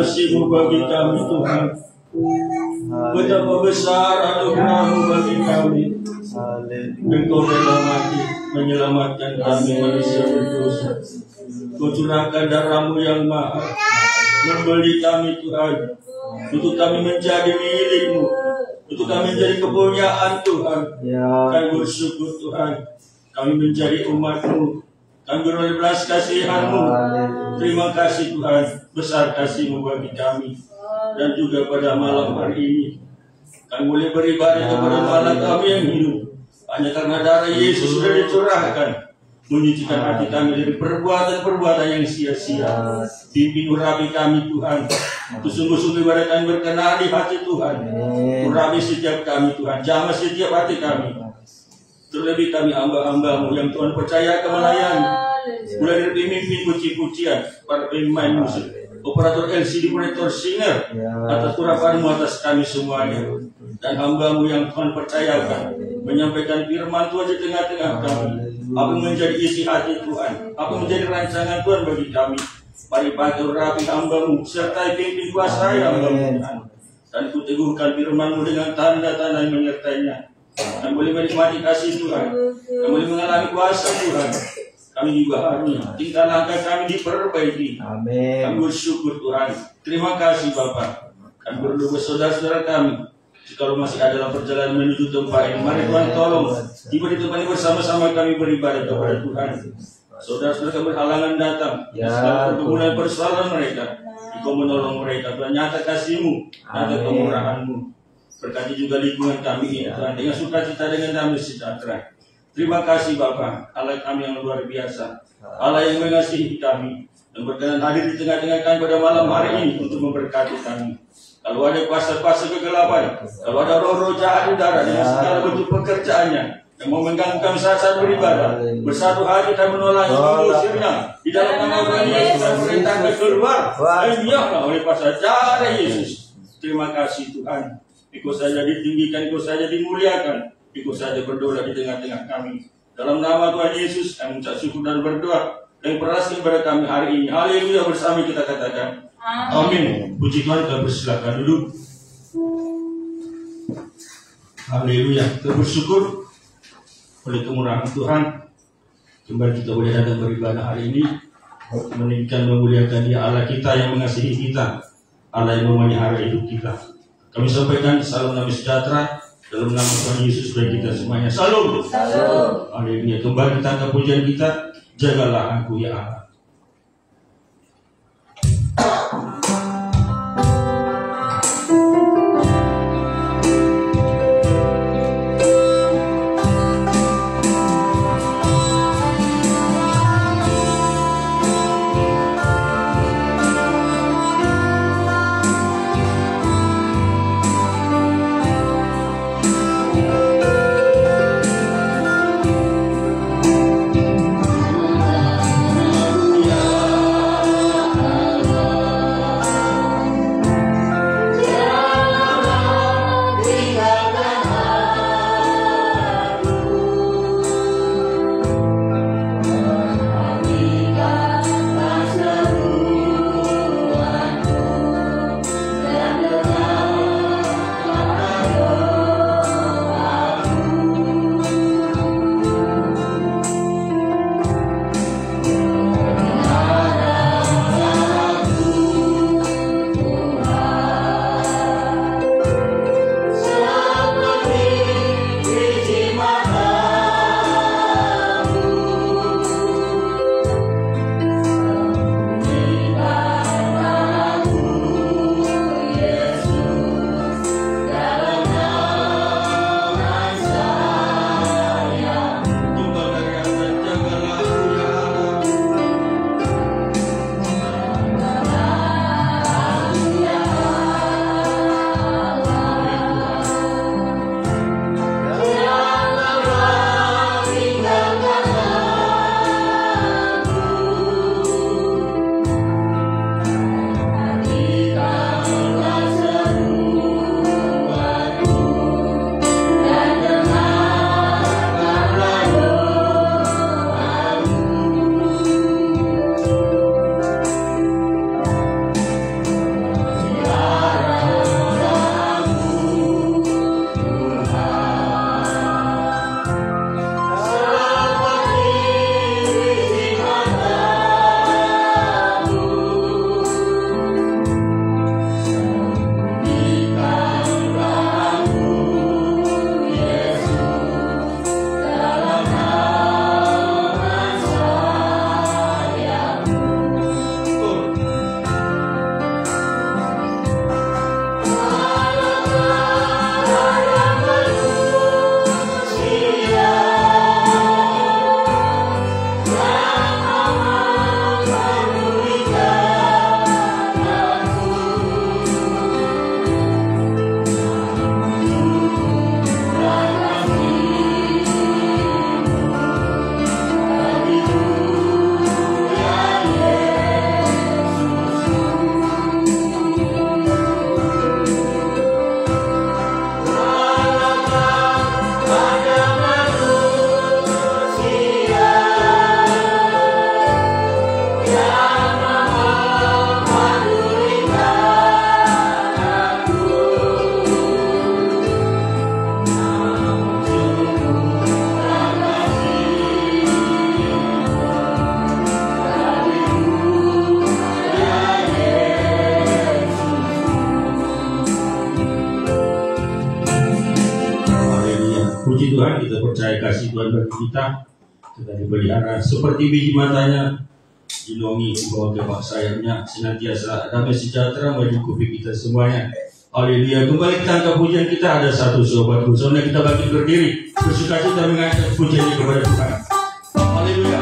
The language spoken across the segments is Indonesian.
kasih-Mu bagi kami Tuhan. Betapa besar anugerah-Mu bagi kami. Engkau rela mati menyelamatkan kami manusia berdosa. Kau curahkan darah-Mu yang mahal membeli kami Tuhan, untuk kami menjadi milik-Mu, untuk kami menjadi kepunyaan Tuhan. Kami bersyukur Tuhan, kami menjadi umat-Mu, kami beroleh belas kasihan-Mu. Terima kasih Tuhan, besar kasih-Mu bagi kami. Dan juga pada malam hari ini kami boleh beribadah kepada Allah kami yang hidup, hanya karena darah Yesus sudah dicurahkan, menyucikan hati kami dari perbuatan-perbuatan yang sia-sia. Pimpin urapi kami Tuhan, sungguh-sungguh ibadah kami berkenan di hati Tuhan. Urapi setiap kami Tuhan, jamah setiap hati kami. Terlebih kami hamba-hamba-Mu yang Tuhan percaya melayani, mulai dari pemimpin puji-pujian, para pemain musik, operator LCD, operator singer, atas urapan-Mu atas kami semuanya. Dan hamba-Mu yang Tuhan percayakan menyampaikan firman Tuhan di tengah-tengah kami. Apa menjadi isi hati Tuhan, apa menjadi rancangan Tuhan bagi kami. Pagi-pagi urapi hamba-Mu, sertai pimpin kuasai hamba-Mu Tuhan. Dan kuteguhkan firman-Mu dengan tanda-tanda yang menyertainya. Kami boleh menikmati kasih Tuhan, kami boleh mengalami kuasa Tuhan. Kami juga hari tingkah langkah kami diperbaiki. Amin. Kami bersyukur Tuhan. Terima kasih Bapa. Kami berdoa saudara-saudara kami, jikalau masih ada dalam perjalanan menuju tempat ini, mari Tuhan tolong tiba di tempat ini bersama-sama kami beribadah kepada Tuhan. Saudara-saudara kami berhalangan datang, segala pergumulan persoalan mereka, Engkau menolong mereka. Tuhan, nyata kasih-Mu, nyata kemurahan-Mu. Berkati juga lingkungan kami ini Tuhan, dengan sukacita, dengan damai sejahtera. Terima kasih Bapa, Allah kami yang luar biasa, Allah yang mengasihi kami dan berkenan hadir di tengah-tengah kami pada malam hari ini untuk memberkati kami. Kalau ada kuasa-kuasa kegelapan, kalau ada roh-roh jahat di darat dengan segala bentuk pekerjaannya yang mau mengganggu kami saat beribadah, bersatu hati kami menolak mengusirnya di dalam nama Tuhan Yesus dan perintahkan keluar. Ayolah oleh kuasa darah Yesus. Terima kasih Tuhan. Ikut saja ditinggikan, ikut saja dimuliakan, ikut saja berdoa di tengah-tengah kami. Dalam nama Tuhan Yesus, kami mengucap syukur dan berdoa dan perasaan kepada kami hari ini. Haleluya, bersama kita katakan amin. Puji Tuhan, kita bersilakan duduk. Haleluya, kita bersyukur oleh kemurahan Tuhan. Kembali kita boleh datang beribadah hari ini, meninggikan memuliakan Dia, Allah kita yang mengasihi kita, Allah yang memelihara hidup kita. Kami sampaikan salam damai sejahtera dalam nama Tuhan Yesus bagi kita semuanya. Salam. Haleluya. Kembali kita ke pujian kita, jagalah Aku ya Allah. Puji Tuhan, kita percaya kasih Tuhan bagi kita. Kita dipelihara seperti biji matanya, dilindungi di bawah kepak sayapnya, senantiasa damai sejahtera mencukupi kita semuanya. Haleluya. Kembali kita angkat pujian kita, ada satu sobatku. Soalnya kita bagi berdiri, bersuka cita mengangkat pujian kepada Tuhan. Haleluya.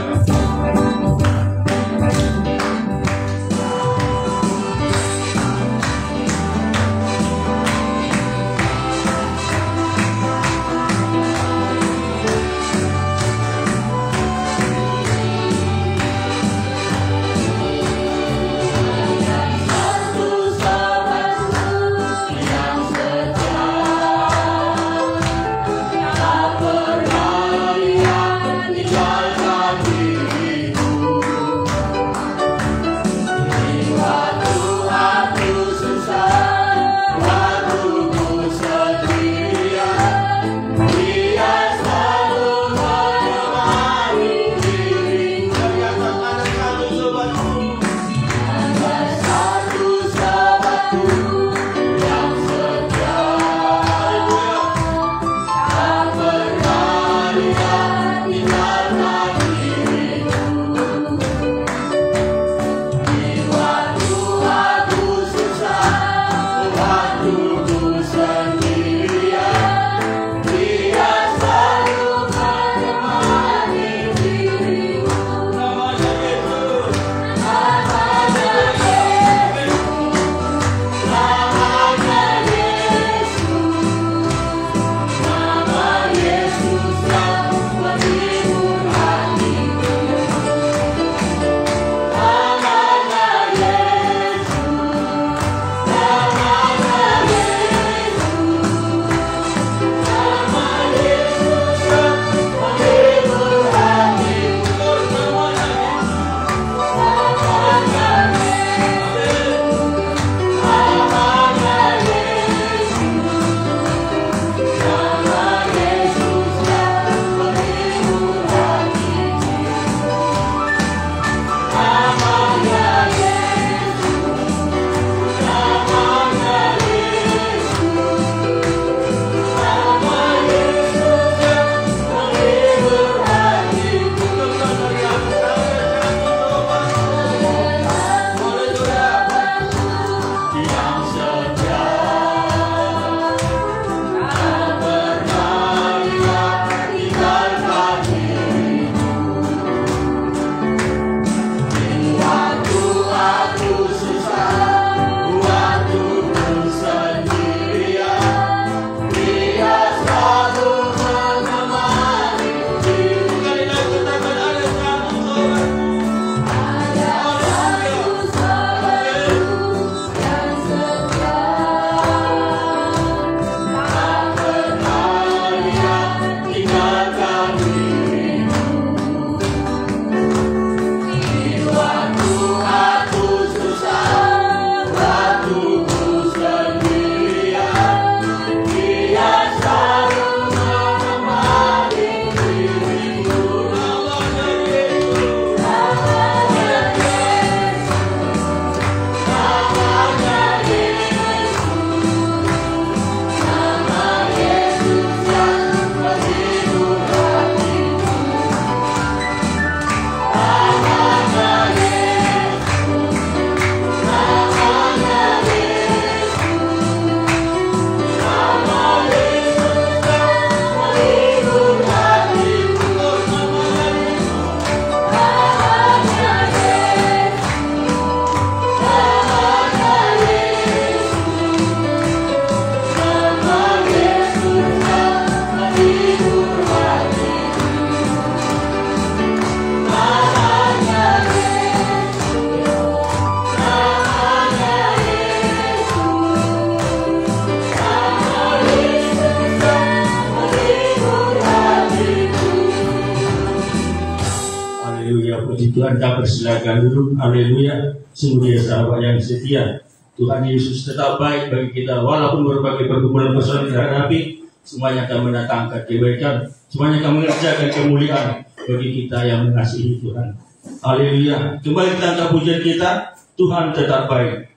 Haleluya, puji Tuhan. Kita persilakan dulu. Haleluya. Sungguh dia sahabat yang setia. Tuhan Yesus tetap baik bagi kita. Walaupun berbagai pergumulan persoalan kita hadapi, semuanya akan mendatangkan kebaikan. Semuanya akan mengerjakan kemuliaan bagi kita yang mengasihi Tuhan. Haleluya. Kembali kita angkat pujian kita. Tuhan tetap baik.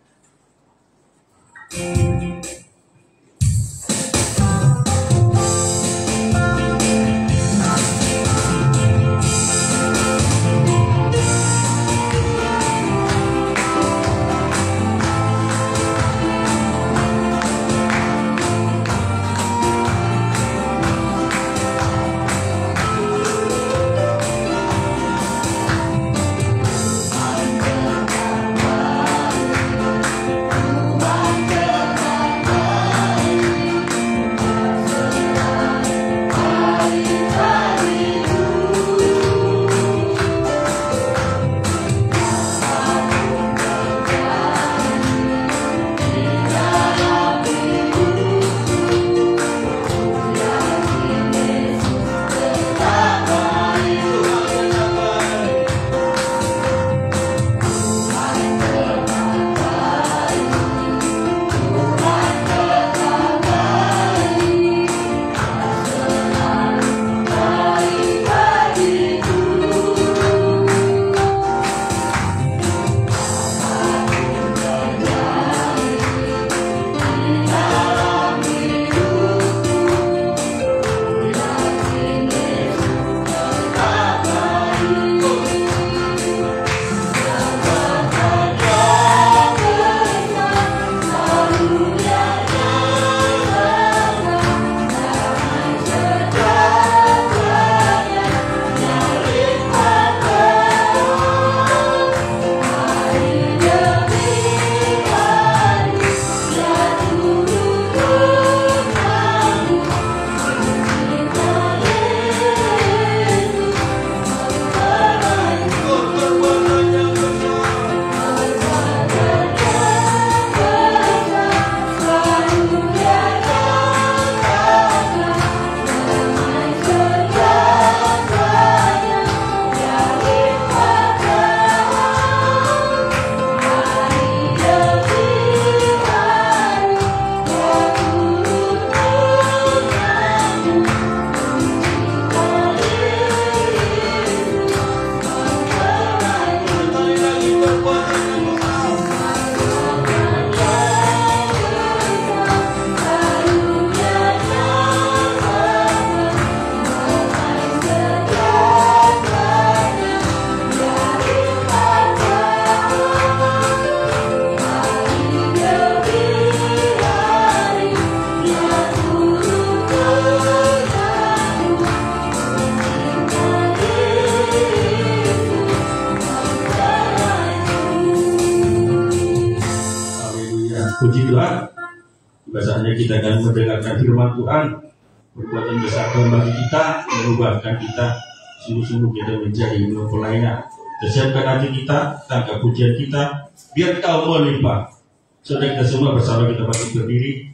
Puji Tuhan, biasanya kita akan mendengarkan firman Tuhan, perbuatan besar Tuhan bagi kita, merubahkan kita, sungguh-sungguh kita menjadi mempelainya. Siapkan hati kita, tangkap pujian kita, biar Kau melimpah. Saudara kita semua bersama kita bangkit berdiri.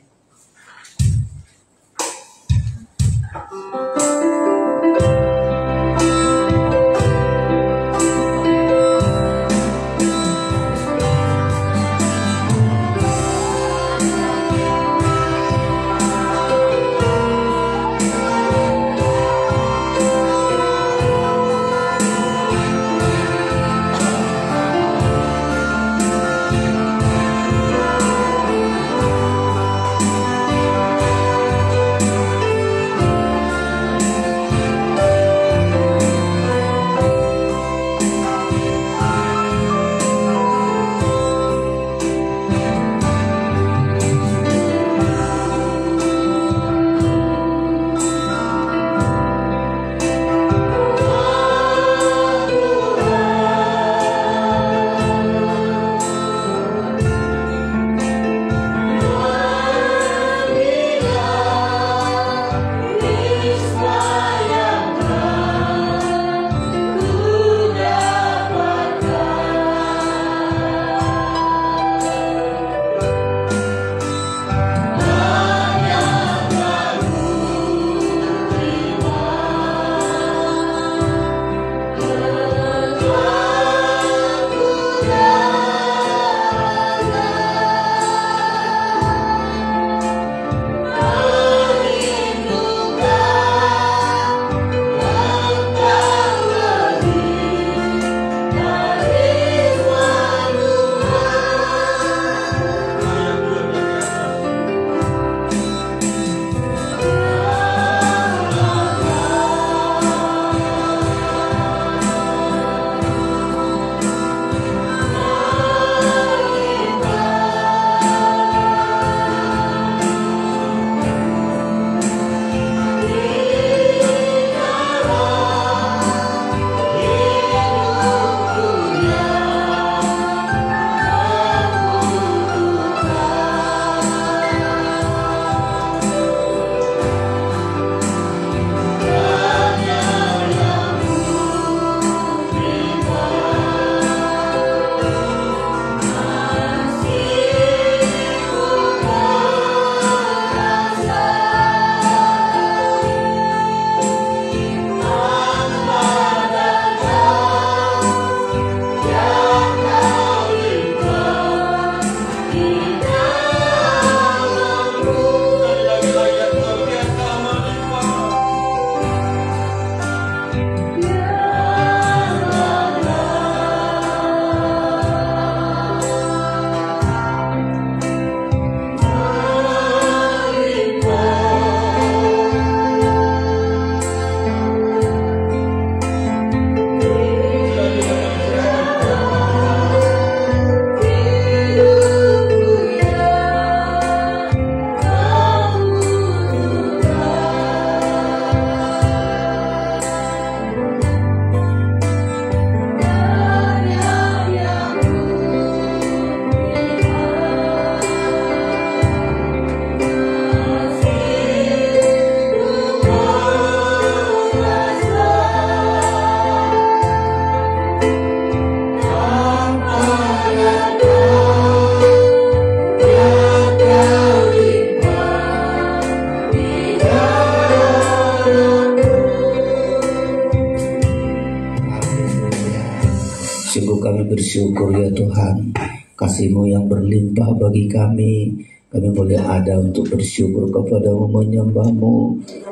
Sungguh kami bersyukur ya Tuhan, kasih-Mu yang berlimpah bagi kami. Kami boleh ada untuk bersyukur kepada-Mu, menyembah-Mu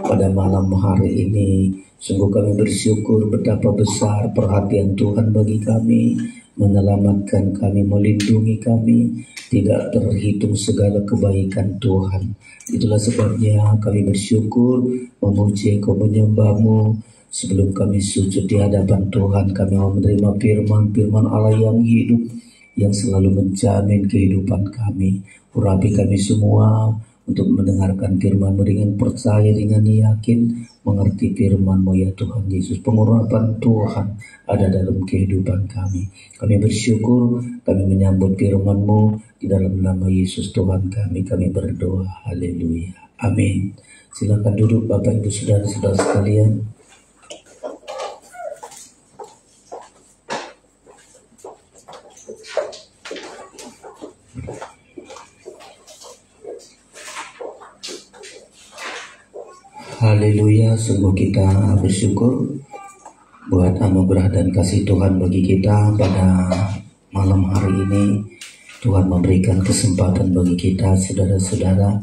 pada malam hari ini. Sungguh kami bersyukur betapa besar perhatian Tuhan bagi kami, menyelamatkan kami, melindungi kami, tidak terhitung segala kebaikan Tuhan. Itulah sebabnya kami bersyukur, memuji Engkau, menyembah-Mu. Sebelum kami sujud di hadapan Tuhan, kami mau menerima firman Allah yang hidup, yang selalu menjamin kehidupan kami. Urapi kami semua untuk mendengarkan firman-Mu dengan percaya, dengan yakin, mengerti firman-Mu ya Tuhan Yesus. Pengurapan Tuhan ada dalam kehidupan kami. Kami bersyukur, kami menyambut firman-Mu di dalam nama Yesus Tuhan kami. Kami berdoa, haleluya, amin. Silakan duduk Bapak Ibu Saudara-saudara sekalian. Haleluya, sungguh kita bersyukur buat anugerah dan kasih Tuhan bagi kita pada malam hari ini. Tuhan memberikan kesempatan bagi kita saudara-saudara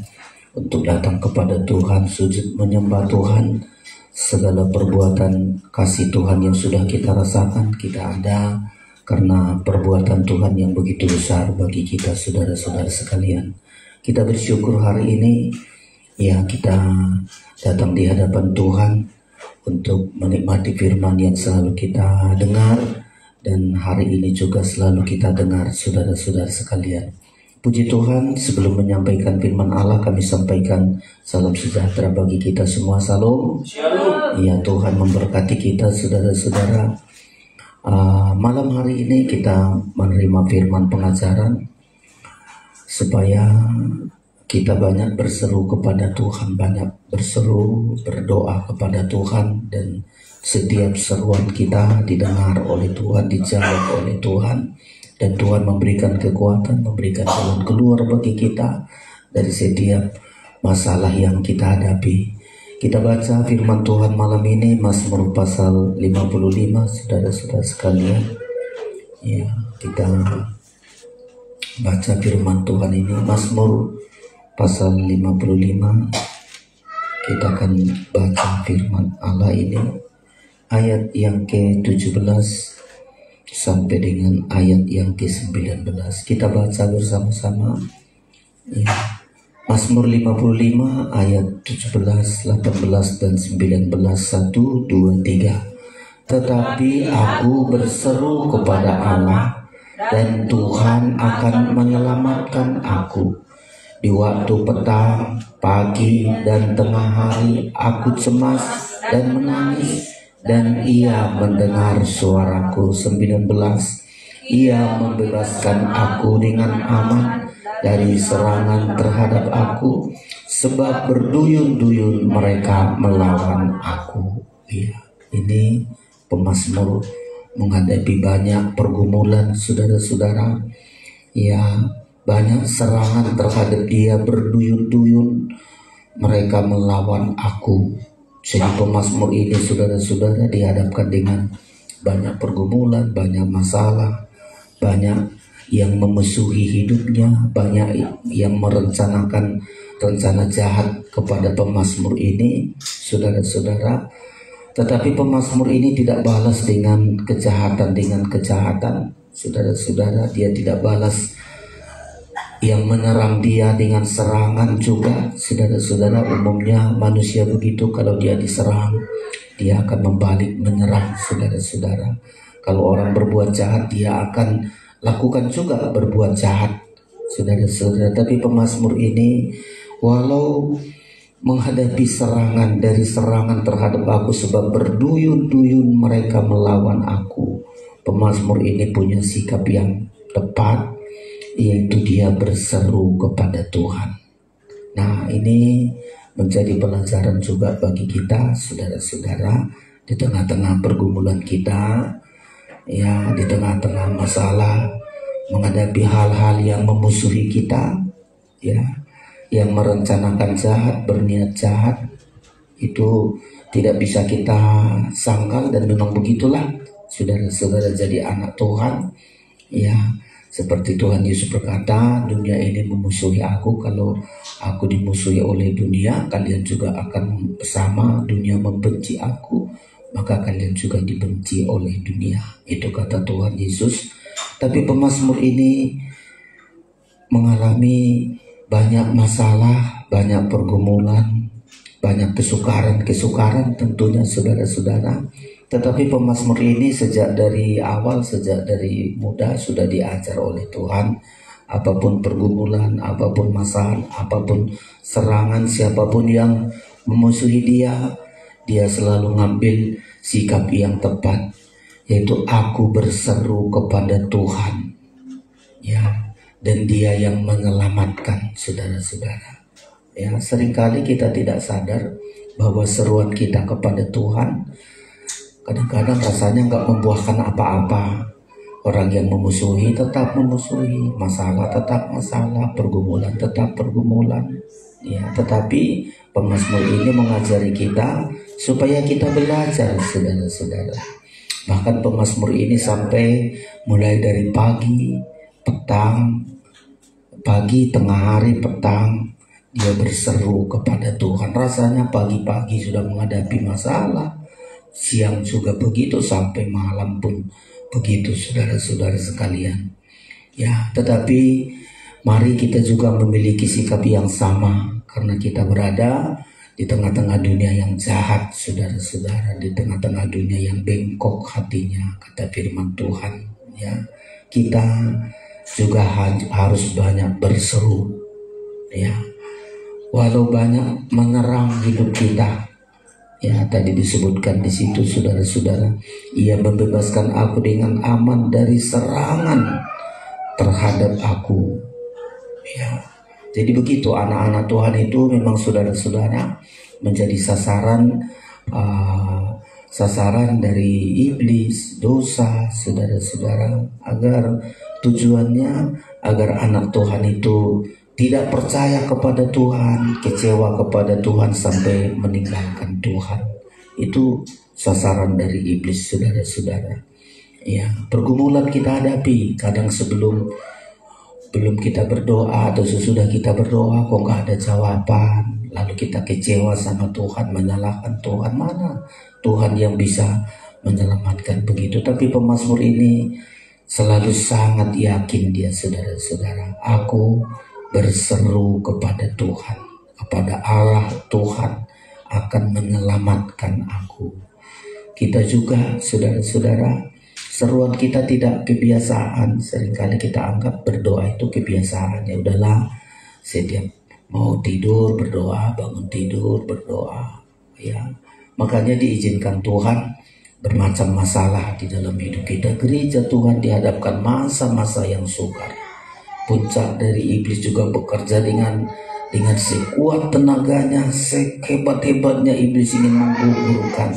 untuk datang kepada Tuhan, sujud menyembah Tuhan. Segala perbuatan kasih Tuhan yang sudah kita rasakan, kita ada karena perbuatan Tuhan yang begitu besar bagi kita saudara-saudara sekalian. Kita bersyukur hari ini ya, kita datang di hadapan Tuhan untuk menikmati firman yang selalu kita dengar, dan hari ini juga selalu kita dengar saudara-saudara sekalian. Puji Tuhan, sebelum menyampaikan firman Allah, kami sampaikan salam sejahtera bagi kita semua. Salam. Ya, Tuhan memberkati kita saudara-saudara. Malam hari ini kita menerima firman pengajaran supaya kita banyak berseru kepada Tuhan, banyak berseru, berdoa kepada Tuhan, dan setiap seruan kita didengar oleh Tuhan, dijawab oleh Tuhan, dan Tuhan memberikan kekuatan, memberikan jalan keluar bagi kita dari setiap masalah yang kita hadapi. Kita baca firman Tuhan malam ini, Mazmur pasal 55, saudara-saudara sekalian. Ya, kita baca firman Tuhan ini, Mazmur pasal 55. Kita akan baca firman Allah ini, ayat yang ke-17 sampai dengan ayat yang ke-19. Kita baca bersama-sama ya. Mazmur 55 ayat 17, 18 dan 19. 1, 2, 3. Tetapi aku berseru kepada Allah, dan Tuhan akan menyelamatkan aku. Di waktu petang, pagi, dan tengah hari aku cemas dan menangis, dan Ia mendengar suaraku. 19. Ia membebaskan aku dengan aman dari serangan terhadap aku, sebab berduyun-duyun mereka melawan aku. Ya, ini pemazmur menghadapi banyak pergumulan saudara-saudara. Ya, banyak serangan terhadap dia, berduyun-duyun mereka melawan aku. Jadi pemazmur ini saudara-saudara dihadapkan dengan banyak pergumulan, banyak masalah, banyak yang memusuhi hidupnya, banyak yang merencanakan rencana jahat kepada pemazmur ini saudara-saudara. Tetapi pemazmur ini tidak balas dengan kejahatan saudara-saudara. Dia tidak balas yang menyerang dia dengan serangan juga saudara-saudara. Umumnya manusia begitu, kalau dia diserang dia akan membalik menyerang saudara-saudara. Kalau orang berbuat jahat dia akan lakukan juga berbuat jahat saudara-saudara. Tapi pemazmur ini, walau menghadapi serangan terhadap aku, sebab berduyun-duyun mereka melawan aku, pemazmur ini punya sikap yang tepat, yaitu dia berseru kepada Tuhan. Nah, ini menjadi pelajaran juga bagi kita saudara-saudara, di tengah-tengah pergumulan kita, ya, di tengah-tengah masalah, menghadapi hal-hal yang memusuhi kita, ya, yang merencanakan jahat, berniat jahat, itu tidak bisa kita sangkal, dan memang begitulah saudara-saudara jadi anak Tuhan, ya seperti Tuhan Yesus berkata, dunia ini memusuhi aku. Kalau aku dimusuhi oleh dunia, kalian juga akan bersama. Dunia membenci aku, maka kalian juga dibenci oleh dunia. Itu kata Tuhan Yesus. Tapi pemazmur ini mengalami banyak masalah, banyak pergumulan, banyak kesukaran tentunya saudara-saudara. Tetapi pemazmur ini sejak dari awal, sejak dari muda sudah diajar oleh Tuhan. Apapun pergumulan, apapun masalah, apapun serangan, siapapun yang memusuhi dia selalu ngambil sikap yang tepat, yaitu aku berseru kepada Tuhan, ya, dan Dia yang menyelamatkan, saudara-saudara. Ya, seringkali kita tidak sadar bahwa seruan kita kepada Tuhan kadang-kadang rasanya nggak membuahkan apa-apa. Orang yang memusuhi tetap memusuhi, masalah tetap masalah, pergumulan tetap pergumulan. Ya, tetapi pemazmur ini mengajari kita supaya kita belajar, saudara-saudara. Bahkan pemazmur ini sampai mulai dari pagi, petang, pagi, tengah hari, petang, dia berseru kepada Tuhan. Rasanya pagi-pagi sudah menghadapi masalah, siang juga begitu, sampai malam pun begitu, saudara-saudara sekalian. Ya, tetapi mari kita juga memiliki sikap yang sama, karena kita berada di tengah-tengah dunia yang jahat, saudara-saudara, di tengah-tengah dunia yang bengkok hatinya, kata firman Tuhan. Ya, kita juga harus banyak berseru. Ya, walau banyak menyerang hidup kita. Ya, tadi disebutkan di situ, saudara-saudara, Ia membebaskan aku dengan aman dari serangan terhadap aku. Ya, jadi begitu anak-anak Tuhan itu memang, saudara-saudara, menjadi sasaran dari iblis, dosa, saudara-saudara, agar tujuannya agar anak Tuhan itu tidak percaya kepada Tuhan, kecewa kepada Tuhan sampai meninggalkan Tuhan. Itu sasaran dari iblis, saudara-saudara. Ya, pergumulan kita hadapi kadang sebelum kita berdoa atau sesudah kita berdoa kok nggak ada jawaban, lalu kita kecewa sama Tuhan, menyalahkan Tuhan. Mana Tuhan yang bisa menyelamatkan begitu? Tapi pemazmur ini selalu sangat yakin dia, saudara-saudara, aku berseru kepada Tuhan, kepada Allah Tuhan akan menyelamatkan aku. Kita juga, saudara-saudara, seruan kita tidak kebiasaan. Seringkali kita anggap berdoa itu kebiasaan. Ya udahlah, setiap mau tidur berdoa, bangun tidur berdoa. Ya, makanya diizinkan Tuhan bermacam masalah di dalam hidup kita. Gereja Tuhan dihadapkan masa-masa yang sukar. Puncak dari iblis juga bekerja dengan sekuat tenaganya, sehebat-hebatnya iblis ingin menggugurkan,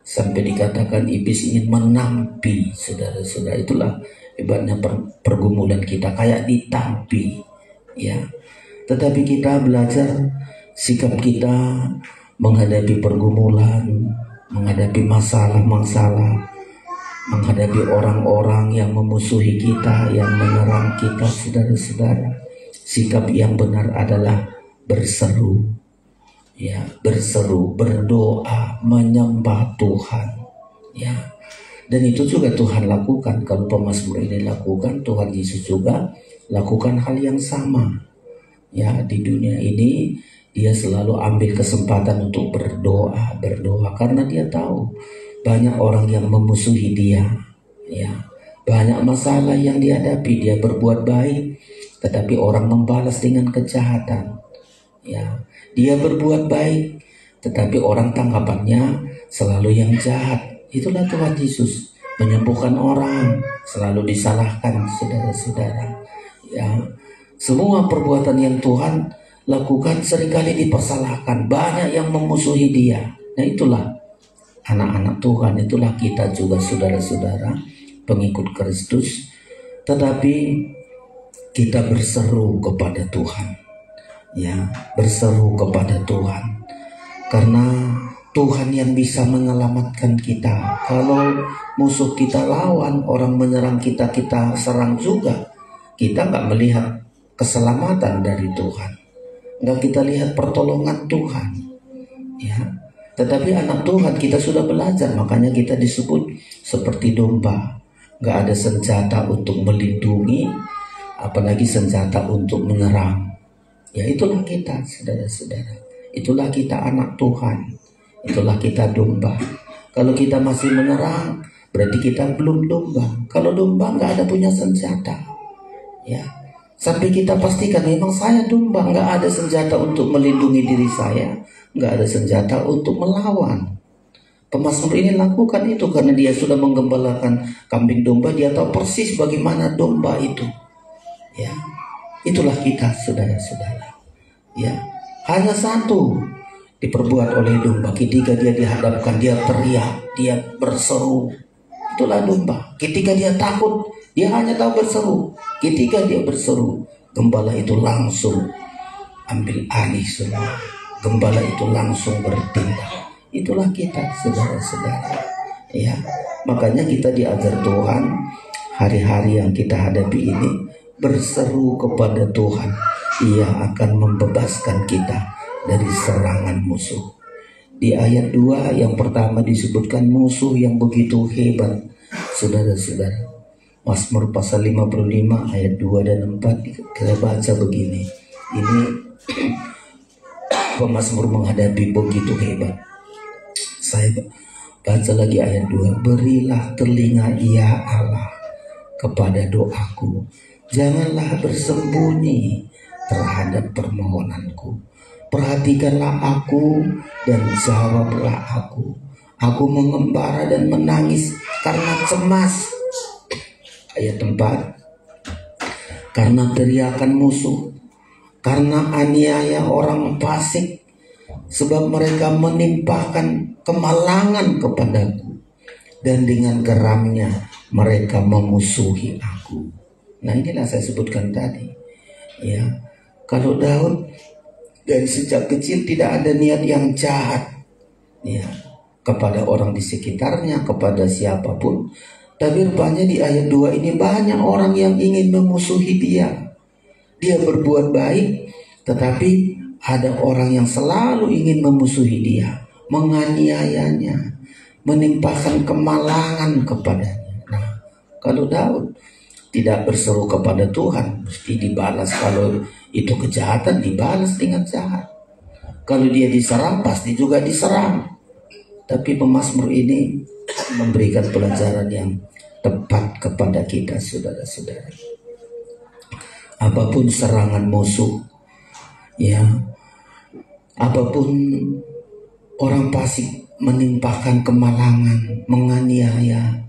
sampai dikatakan iblis ingin menampi, saudara-saudara. Itulah hebatnya pergumulan kita, kayak ditampi, ya. Tetapi kita belajar sikap kita menghadapi pergumulan, menghadapi masalah-masalah, menghadapi orang-orang yang memusuhi kita, yang menyerang kita, saudara-saudara. Sikap yang benar adalah berseru, ya, berseru, berdoa, menyembah Tuhan, ya. Dan itu juga Tuhan lakukan. Kalau pemazmur ini lakukan, Tuhan Yesus juga lakukan hal yang sama. Ya, di dunia ini dia selalu ambil kesempatan untuk berdoa karena dia tahu banyak orang yang memusuhi dia, ya. Banyak masalah yang dihadapi. Dia berbuat baik, tetapi orang membalas dengan kejahatan. Ya, dia berbuat baik, tetapi orang tanggapannya selalu yang jahat. Itulah Tuhan Yesus, menyembuhkan orang selalu disalahkan, saudara-saudara. Ya, semua perbuatan yang Tuhan lakukan seringkali dipersalahkan. Banyak yang memusuhi dia. Nah, itulah anak-anak Tuhan, itulah kita juga, saudara-saudara, pengikut Kristus. Tetapi kita berseru kepada Tuhan, ya, berseru kepada Tuhan, karena Tuhan yang bisa menyelamatkan kita. Kalau musuh kita lawan, orang menyerang kita, kita serang juga, kita nggak melihat keselamatan dari Tuhan, nggak kita lihat pertolongan Tuhan, ya. Tetapi anak Tuhan kita sudah belajar, makanya kita disebut seperti domba, nggak ada senjata untuk melindungi, apalagi senjata untuk menyerang. Ya itulah kita, saudara-saudara. Itulah kita anak Tuhan. Itulah kita domba. Kalau kita masih menyerang, berarti kita belum domba. Kalau domba nggak ada punya senjata, ya. Sampai kita pastikan memang saya domba, nggak ada senjata untuk melindungi diri saya, nggak ada senjata untuk melawan. Pemazmur ini lakukan itu karena dia sudah menggembalakan kambing domba. Dia tahu persis bagaimana domba itu, ya. Itulah kita, saudara-saudara. Ya, hanya satu diperbuat oleh domba. Ketika dia dihadapkan, dia teriak, dia berseru. Itulah domba. Ketika dia takut, dia hanya tahu berseru. Ketika dia berseru, gembala itu langsung ambil alih semua. Gembala itu langsung bertindak. Itulah kita, saudara-saudara. Ya, makanya kita diajar Tuhan hari-hari yang kita hadapi ini, berseru kepada Tuhan. Ia akan membebaskan kita dari serangan musuh. Di ayat 2 yang pertama disebutkan musuh yang begitu hebat, saudara-saudara. Mazmur pasal 55 ayat 2 dan 4 kita baca begini. Ini pemazmur menghadapi begitu hebat. Saya baca lagi ayat 2. Berilah telinga ya Allah kepada doaku. Janganlah bersembunyi terhadap permohonanku. Perhatikanlah aku dan jawablah aku. Aku mengembara dan menangis karena cemas. Ayat 4. Karena teriakan musuh, karena aniaya orang fasik, sebab mereka menimpakan kemalangan kepadaku, dan dengan geramnya mereka memusuhi aku. Nah inilah saya sebutkan tadi, ya. Kalau Daud dari sejak kecil tidak ada niat yang jahat, ya, kepada orang di sekitarnya, kepada siapapun. Tapi rupanya di ayat 2 ini banyak orang yang ingin memusuhi dia. Dia berbuat baik, tetapi ada orang yang selalu ingin memusuhi dia, menganiayanya, menimpakan kemalangan kepadanya. Nah, kalau Daud tidak berseru kepada Tuhan, mesti dibalas. Kalau itu kejahatan, dibalas dengan jahat. Kalau dia diserang, pasti juga diserang. Tapi pemazmur ini memberikan pelajaran yang tepat kepada kita, saudara-saudara. Apapun serangan musuh, ya, apapun orang fasik menimpakan kemalangan, menganiaya,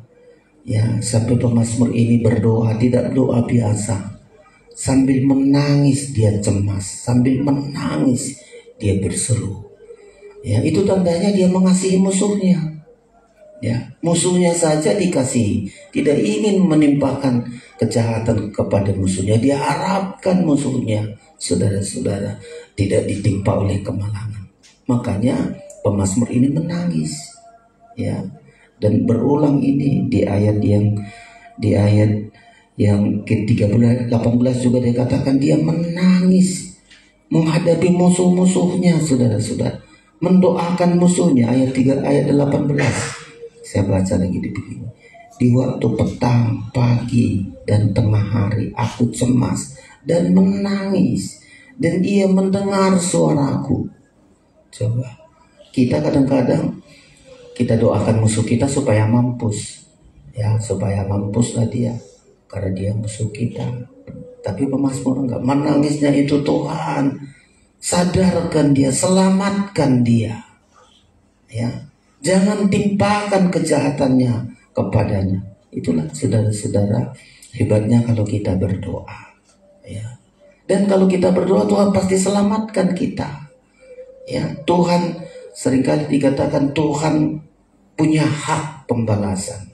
ya, sampai pemazmur ini berdoa, tidak doa biasa. Sambil menangis dia cemas, sambil menangis dia berseru. Ya, itu tandanya dia mengasihi musuhnya. Ya, musuhnya saja dikasihi, tidak ingin menimpakan kejahatan kepada musuhnya. Dia harapkan musuhnya, saudara-saudara, tidak ditimpa oleh kemalangan. Makanya pemazmur ini menangis, ya. Dan berulang ini di ayat yang ke-18 juga dia katakan dia menangis menghadapi musuh-musuhnya, saudara-saudara, mendoakan musuhnya. Ayat 18 saya baca lagi di begini. Di waktu petang, pagi, dan tengah hari aku cemas dan menangis, dan ia mendengar suaraku. Coba, kita kadang-kadang kita doakan musuh kita supaya mampus, ya, supaya mampuslah dia, karena dia musuh kita. Tapi pemazmur enggak, menangisnya itu Tuhan, sadarkan dia, selamatkan dia, ya, jangan timpakan kejahatannya kepadanya. Itulah saudara-saudara hebatnya kalau kita berdoa, ya. Dan kalau kita berdoa, Tuhan pasti selamatkan kita, ya. Tuhan seringkali dikatakan Tuhan punya hak pembalasan.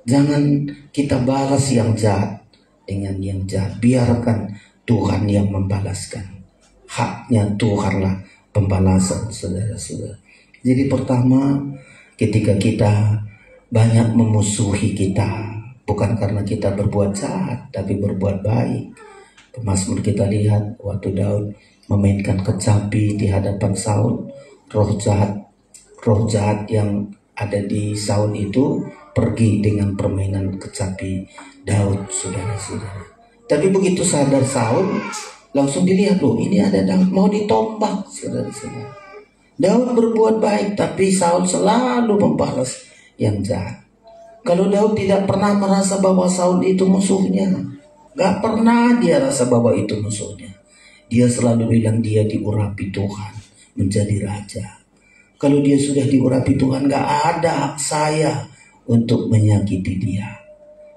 Jangan kita balas yang jahat dengan yang jahat. Biarkan Tuhan yang membalaskan. Haknya Tuhanlah pembalasan, saudara-saudara. Jadi pertama, ketika kita banyak memusuhi kita, bukan karena kita berbuat jahat, tapi berbuat baik. Pemazmur kita lihat waktu Daud memainkan kecapi di hadapan Saul, roh jahat yang ada di Saul itu pergi dengan permainan kecapi Daud, saudara-saudara. Tapi begitu sadar Saul, langsung dilihat, loh ini ada Daud mau ditombak, saudara-saudara. Daud berbuat baik, tapi Saul selalu membalas yang jahat. Kalau Daud tidak pernah merasa bahwa Saul itu musuhnya, gak pernah dia rasa bahwa itu musuhnya. Dia selalu bilang dia diurapi Tuhan menjadi raja. Kalau dia sudah diurapi Tuhan, gak ada hak saya untuk menyakiti dia.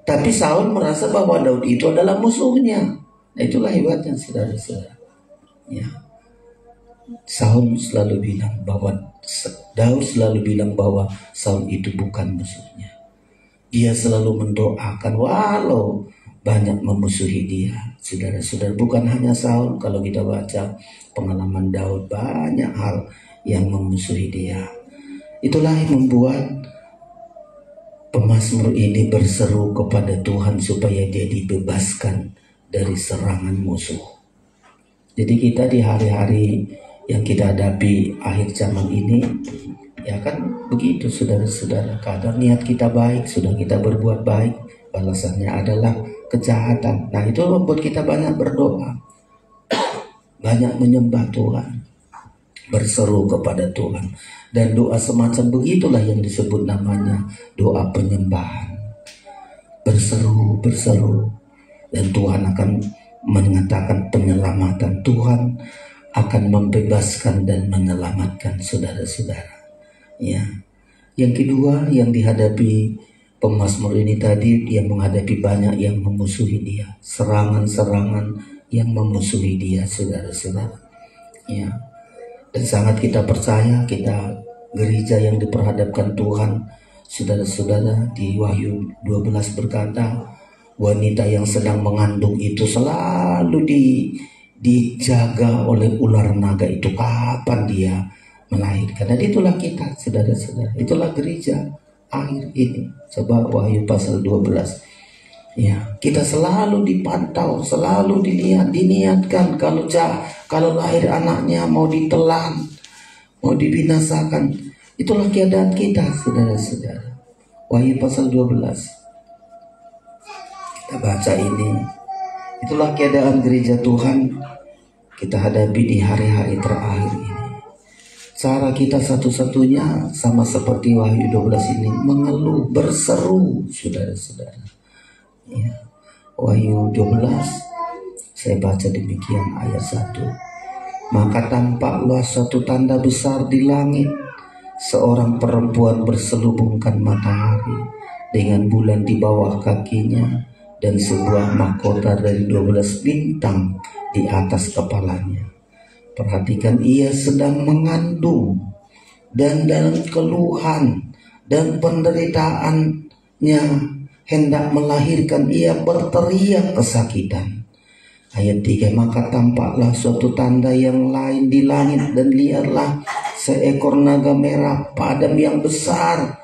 Tapi Saul merasa bahwa Daud itu adalah musuhnya. Nah, itulah hebatnya, saudara-saudara. Ya. Daud selalu bilang bahwa Saul itu bukan musuhnya. Dia selalu mendoakan walau banyak memusuhi dia. Saudara-saudara, bukan hanya Saul, kalau kita baca pengalaman Daud, banyak hal yang memusuhi dia. Itulah yang membuat pemazmur ini berseru kepada Tuhan supaya dia dibebaskan dari serangan musuh. Jadi kita di hari-hari yang kita hadapi akhir zaman ini, ya kan begitu, saudara-saudara. Kadang niat kita baik, sudah kita berbuat baik, balasannya adalah kejahatan. Nah, itu membuat kita banyak berdoa, banyak menyembah Tuhan, berseru kepada Tuhan. Dan doa semacam begitulah yang disebut namanya doa penyembahan. Berseru, dan Tuhan akan mengatakan penyelamatan. Tuhan akan membebaskan dan menyelamatkan saudara-saudara. Ya. Yang kedua yang dihadapi pemazmur ini tadi, dia menghadapi banyak yang memusuhi dia, serangan-serangan yang memusuhi dia, saudara-saudara. Ya. Dan sangat kita percaya, kita gereja yang diperhadapkan Tuhan, saudara-saudara, di Wahyu 12 berkata, wanita yang sedang mengandung itu selalu dijaga oleh ular naga itu, kapan dia melahirkan. Dan itulah kita, saudara-saudara, itulah gereja akhir ini. Coba Wahyu pasal 12. Ya, kita selalu dipantau, selalu diniatkan kalau lahir anaknya mau ditelan, mau dibinasakan. Itulah keadaan kita, saudara-saudara. Wahyu pasal 12. Kita baca ini. Itulah keadaan gereja Tuhan kita hadapi di hari-hari terakhir ini. Cara kita satu-satunya sama seperti Wahyu 12 ini, mengeluh, berseru, saudara-saudara. Ya. Wahyu 12, saya baca demikian ayat 1. Maka tampaklah suatu tanda besar di langit, seorang perempuan berselubungkan matahari dengan bulan di bawah kakinya, dan sebuah mahkota dari 12 bintang di atas kepalanya. Perhatikan, ia sedang mengandung, dan dalam keluhan dan penderitaannya hendak melahirkan, ia berteriak kesakitan. Ayat 3, maka tampaklah suatu tanda yang lain di langit, dan lihatlah seekor naga merah padam yang besar,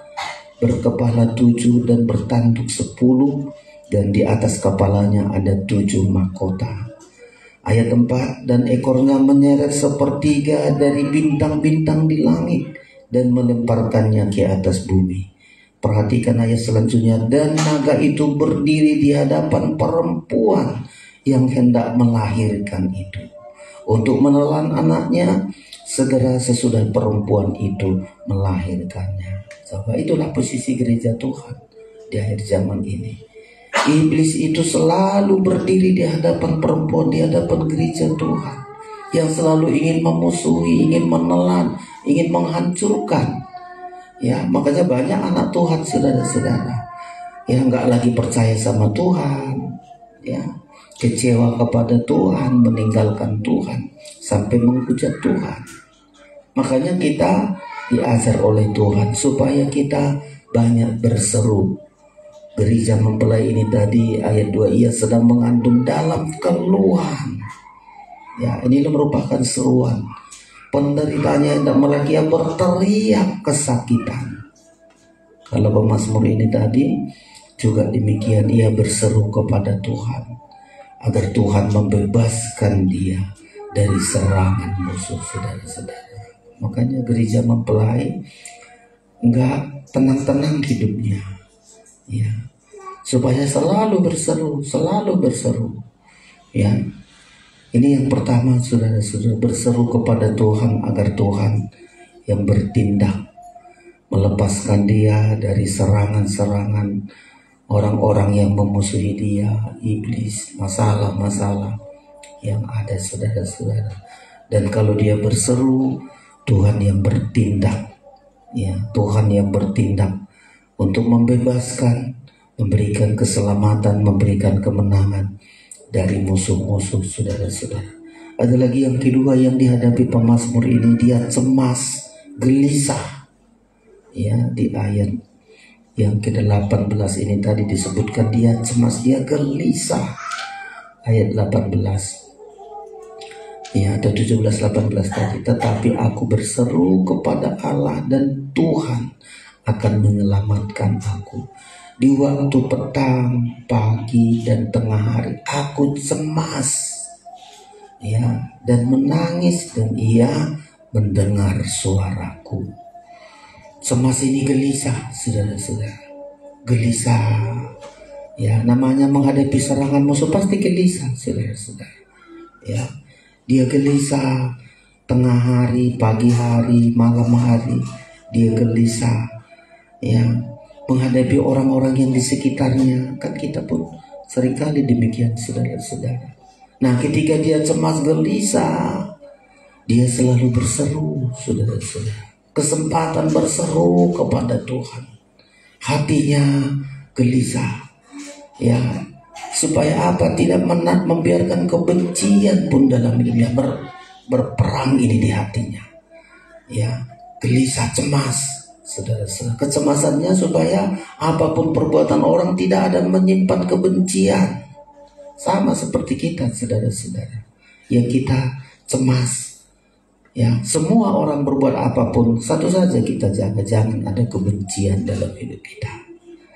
berkepala 7 dan bertanduk 10, dan di atas kepalanya ada 7 mahkota. Ayat 4, dan ekornya menyeret sepertiga dari bintang-bintang di langit dan melemparkannya ke atas bumi. Perhatikan ayat selanjutnya, dan naga itu berdiri di hadapan perempuan yang hendak melahirkan itu, untuk menelan anaknya segera sesudah perempuan itu melahirkannya. Coba, itulah posisi gereja Tuhan di akhir zaman ini. Iblis itu selalu berdiri di hadapan perempuan, di hadapan gereja Tuhan, yang selalu ingin memusuhi, ingin menelan, ingin menghancurkan. Ya, makanya banyak anak Tuhan, saudara-saudara, yang nggak lagi percaya sama Tuhan, ya, kecewa kepada Tuhan, meninggalkan Tuhan, sampai menghujat Tuhan. Makanya kita diajar oleh Tuhan supaya kita banyak berseru. Gereja mempelai ini tadi ayat 2, ia sedang mengandung dalam keluhan. Ya, ini merupakan seruan. penderitaannya hendak melaki, yang berteriak kesakitan. Kalau pemazmur ini tadi juga demikian, ia berseru kepada Tuhan agar Tuhan membebaskan dia dari serangan musuh, saudara-saudara. Makanya gereja mempelai enggak tenang-tenang hidupnya, ya, supaya selalu berseru, ya. Ini yang pertama, saudara-saudara, berseru kepada Tuhan agar Tuhan yang bertindak melepaskan dia dari serangan-serangan orang-orang yang memusuhi dia, iblis, masalah-masalah yang ada, saudara-saudara. Dan kalau dia berseru, Tuhan yang bertindak, ya, Tuhan yang bertindak untuk membebaskan, memberikan keselamatan, memberikan kemenangan dari musuh-musuh, saudara-saudara. Ada lagi yang kedua yang dihadapi pemazmur ini, dia cemas, gelisah. Ya, di ayat yang ke-18 ini tadi disebutkan dia cemas, dia gelisah. Ayat 18. Ya, ada 17-18 tadi. Tetapi aku berseru kepada Allah dan Tuhan akan menyelamatkan aku. Di waktu petang, pagi, dan tengah hari aku cemas, ya, dan menangis, dan ia mendengar suaraku. Cemas ini gelisah, saudara-saudara. Gelisah, ya, namanya menghadapi serangan musuh pasti gelisah, saudara-saudara. Ya, dia gelisah tengah hari, pagi hari, malam hari. Dia gelisah, ya, menghadapi orang-orang yang di sekitarnya. Kan kita pun seringkali demikian, saudara-saudara. Nah, ketika dia cemas gelisah, dia selalu berseru, saudara-saudara. Kesempatan berseru kepada Tuhan. Hatinya gelisah, ya, supaya apa? Tidak membiarkan kebencian pun dalam hidupnya berperang ini di hatinya. Ya, gelisah, cemas. Saudara-saudara, kecemasannya supaya apapun perbuatan orang tidak ada menyimpan kebencian. Sama seperti kita, saudara-saudara, yang kita cemas. Ya, semua orang berbuat apapun, satu saja kita jaga, jangan ada kebencian dalam hidup kita.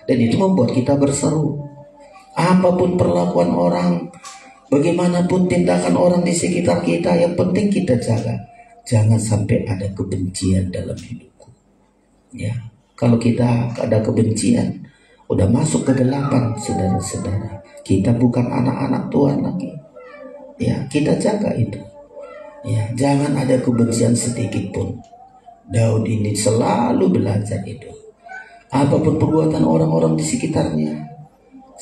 Dan itu membuat kita berseru. Apapun perlakuan orang, bagaimanapun tindakan orang di sekitar kita, yang penting kita jaga, jangan sampai ada kebencian dalam hidup. Ya, kalau kita ada kebencian, udah masuk kegelapan, saudara-saudara. Kita bukan anak-anak Tuhan lagi. Ya, kita jaga itu. Ya, jangan ada kebencian sedikit pun. Daud ini selalu belajar itu. Apapun perbuatan orang-orang di sekitarnya.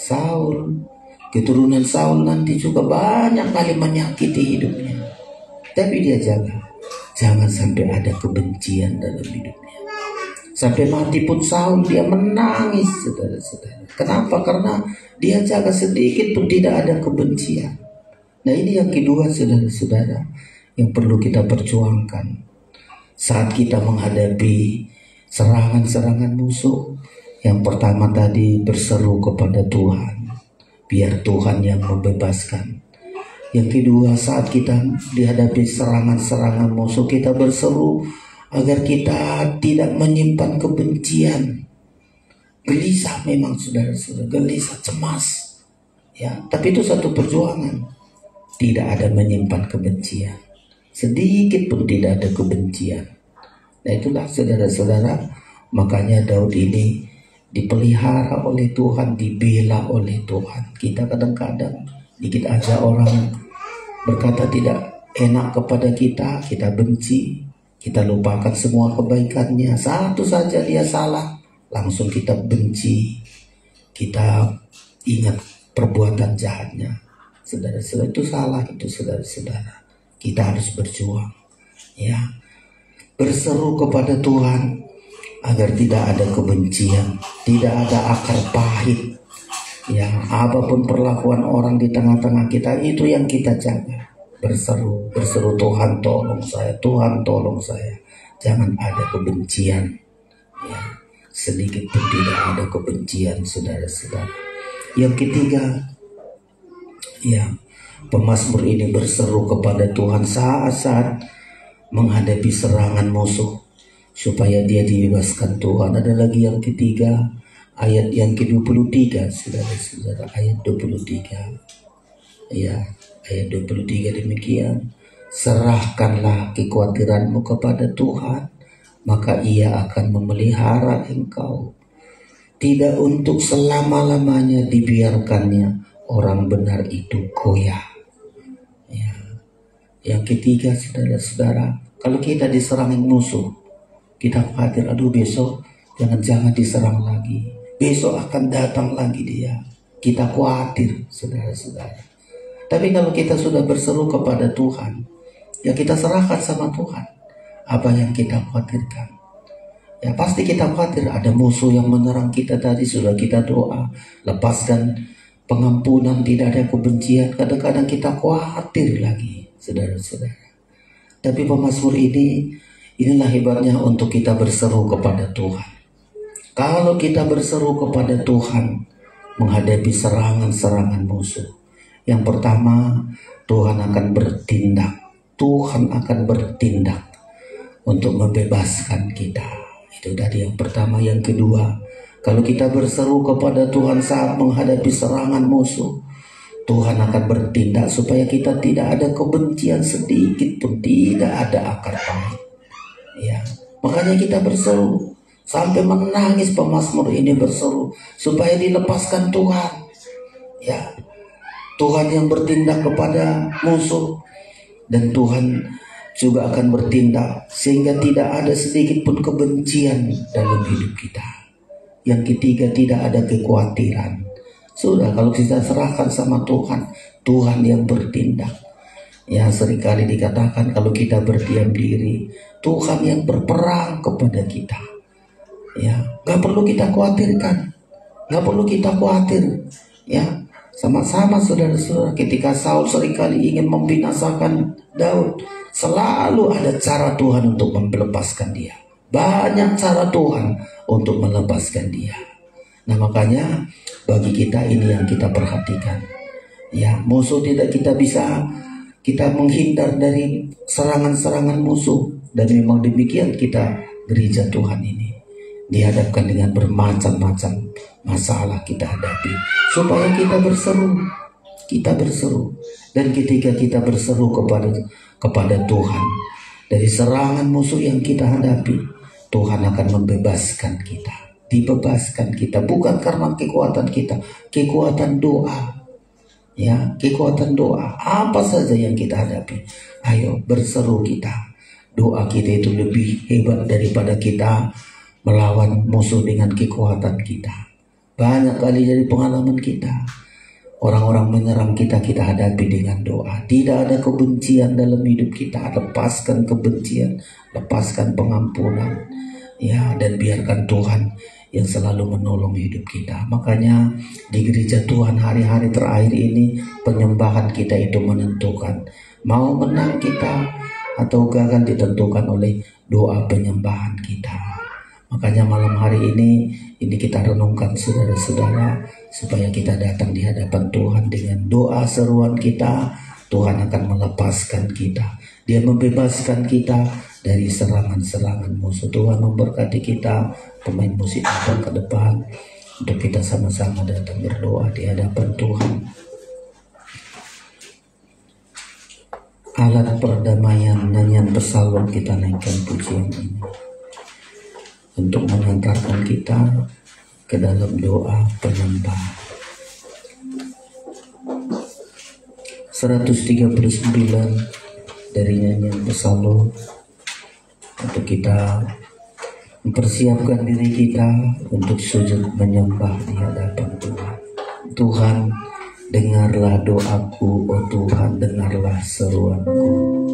Saul, keturunan Saul nanti juga banyak kali menyakiti hidupnya. Tapi dia jaga, jangan sampai ada kebencian dalam hidupnya. Sampai mati pun Saul dia menangis, saudara-saudara. Kenapa? Karena dia jaga sedikit pun tidak ada kebencian. Nah, ini yang kedua, saudara-saudara, yang perlu kita perjuangkan saat kita menghadapi serangan-serangan musuh. Yang pertama tadi berseru kepada Tuhan, biar Tuhan yang membebaskan. Yang kedua, saat kita dihadapi serangan-serangan musuh, kita berseru agar kita tidak menyimpan kebencian. Gelisah memang, saudara-saudara, gelisah, cemas, ya, tapi itu satu perjuangan. Tidak ada menyimpan kebencian, sedikit pun tidak ada kebencian. Nah, itulah, saudara-saudara, makanya Daud ini dipelihara oleh Tuhan, dibela oleh Tuhan. Kita kadang-kadang dikit aja orang berkata tidak enak kepada kita, kita benci. Kita lupakan semua kebaikannya. Satu saja dia salah, langsung kita benci. Kita ingat perbuatan jahatnya. Saudara-saudara, itu salah itu, saudara-saudara. Kita harus berjuang, ya, berseru kepada Tuhan agar tidak ada kebencian, tidak ada akar pahit. Ya, apapun perlakuan orang di tengah-tengah kita, itu yang kita jaga. Berseru, Tuhan tolong saya, Tuhan tolong saya. Jangan ada kebencian, ya, sedikit pun tidak ada kebencian, saudara-saudara. Yang ketiga, ya, pemazmur ini berseru kepada Tuhan saat-saat menghadapi serangan musuh supaya dia dibebaskan Tuhan. Ada lagi yang ketiga, ayat yang ke-23, saudara-saudara, ayat 23. Ya, ayat 23 demikian. Serahkanlah kekhawatiranmu kepada Tuhan, maka Ia akan memelihara engkau. Tidak untuk selama-lamanya dibiarkannya orang benar itu goyah. Ya. Yang ketiga, saudara-saudara, kalau kita diserang musuh, kita khawatir, aduh besok jangan-jangan diserang lagi, besok akan datang lagi dia. Kita khawatir, saudara-saudara. Tapi kalau kita sudah berseru kepada Tuhan, ya kita serahkan sama Tuhan apa yang kita khawatirkan. Ya pasti kita khawatir ada musuh yang menyerang kita, tadi sudah kita doa, lepaskan pengampunan, tidak ada kebencian. Kadang-kadang kita khawatir lagi, saudara-saudara. Tapi pemazmur inilah hebatnya untuk kita berseru kepada Tuhan. Kalau kita berseru kepada Tuhan menghadapi serangan-serangan musuh, yang pertama, Tuhan akan bertindak. Tuhan akan bertindak untuk membebaskan kita. Itu tadi yang pertama. Yang kedua, kalau kita berseru kepada Tuhan saat menghadapi serangan musuh, Tuhan akan bertindak supaya kita tidak ada kebencian sedikit pun, tidak ada akar pahit. Ya, makanya kita berseru sampai menangis. Pemazmur ini berseru supaya dilepaskan Tuhan. Ya, Tuhan yang bertindak kepada musuh, dan Tuhan juga akan bertindak sehingga tidak ada sedikit pun kebencian dalam hidup kita. Yang ketiga, tidak ada kekhawatiran. Sudah, kalau kita serahkan sama Tuhan, Tuhan yang bertindak. Ya, seringkali dikatakan kalau kita berdiam diri, Tuhan yang berperang kepada kita. Ya, gak perlu kita khawatirkan, gak perlu kita khawatir. Ya, sama-sama saudara-saudara, ketika Saul seringkali ingin membinasakan Daud, selalu ada cara Tuhan untuk melepaskan dia. Banyak cara Tuhan untuk melepaskan dia. Nah, makanya bagi kita ini yang kita perhatikan. Ya, musuh tidak kita bisa, kita menghindar dari serangan-serangan musuh. Dan memang demikian kita gereja Tuhan ini dihadapkan dengan bermacam-macam masalah kita hadapi, supaya kita berseru. Dan ketika kita berseru kepada Tuhan dari serangan musuh yang kita hadapi, Tuhan akan membebaskan kita, dibebaskan kita, bukan karena kekuatan kita, kekuatan doa. Ya, kekuatan doa. Apa saja yang kita hadapi, ayo berseru kita. Doa kita itu lebih hebat daripada kita melawan musuh dengan kekuatan kita. Banyak kali dari pengalaman kita, orang-orang menyerang kita, kita hadapi dengan doa. Tidak ada kebencian dalam hidup kita. Lepaskan kebencian, lepaskan pengampunan. Ya, dan biarkan Tuhan yang selalu menolong hidup kita. Makanya di gereja Tuhan hari-hari terakhir ini, penyembahan kita itu menentukan mau menang kita atau gagal, ditentukan oleh doa penyembahan kita. Makanya malam hari ini kita renungkan saudara-saudara, supaya kita datang di hadapan Tuhan dengan doa seruan kita. Tuhan akan melepaskan kita, Dia membebaskan kita dari serangan-serangan musuh. Tuhan memberkati kita. Pemain musik datang ke depan untuk kita sama-sama datang berdoa di hadapan Tuhan. Alat perdamaian, nyanyian psalm, kita naikkan pujian ini untuk mengantarkan kita ke dalam doa penyembahan. 139 dari nyanyian psalm, untuk kita mempersiapkan diri kita untuk sujud menyembah di hadapan Tuhan. Tuhan, dengarlah doaku, oh Tuhan, dengarlah seruanku.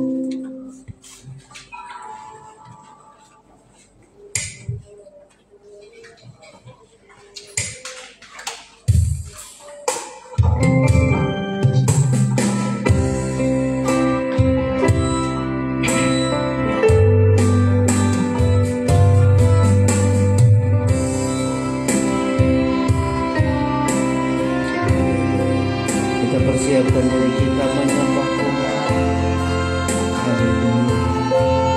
Persiapkan diri kita menyembah Tuhan. Haleluya.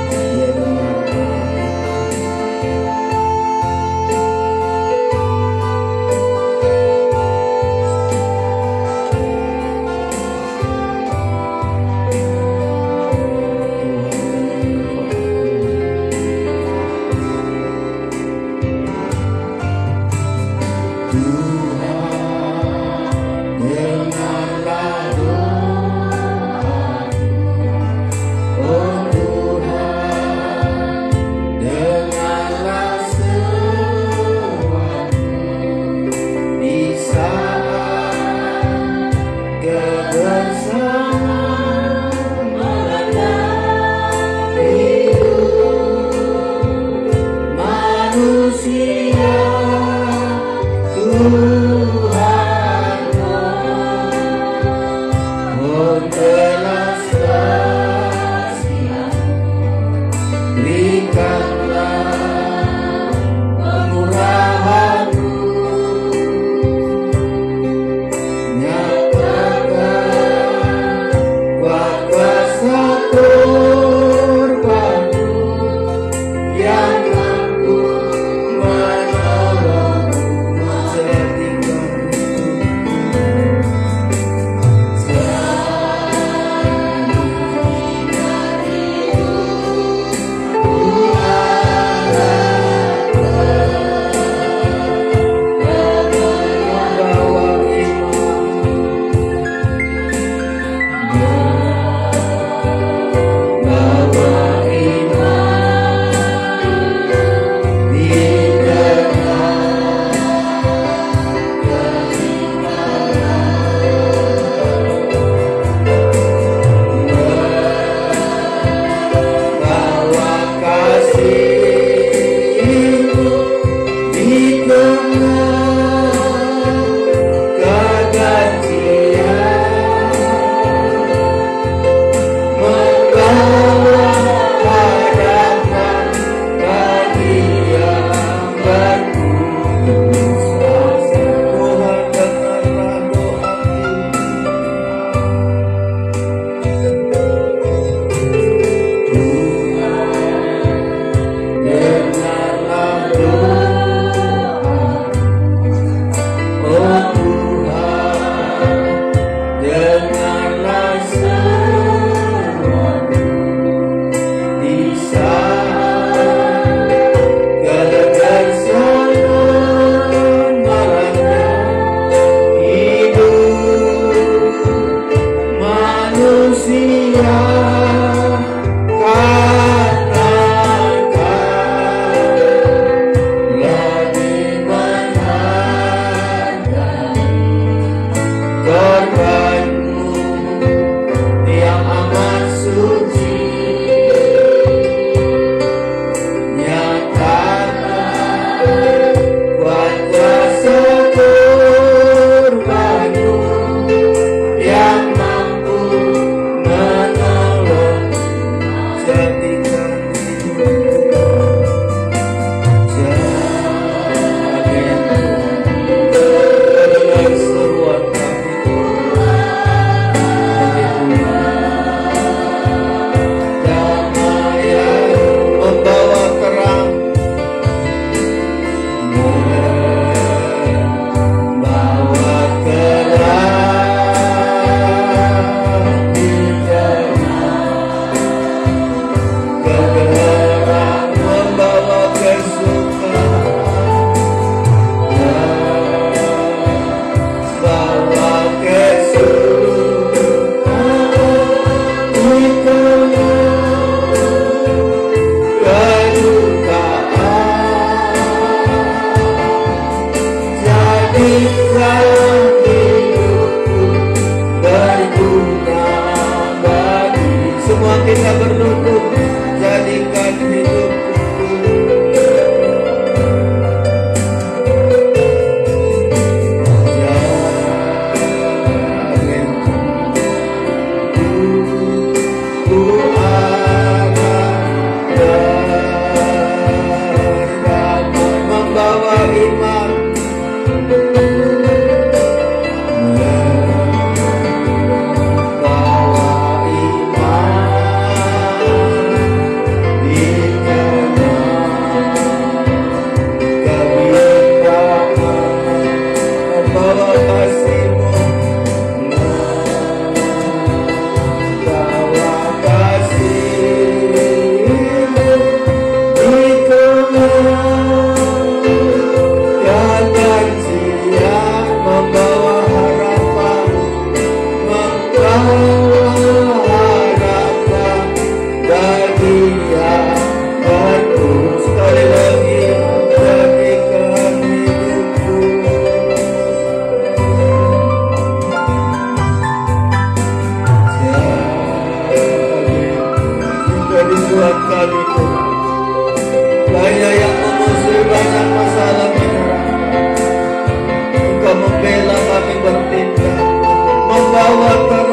Allahu Akbar.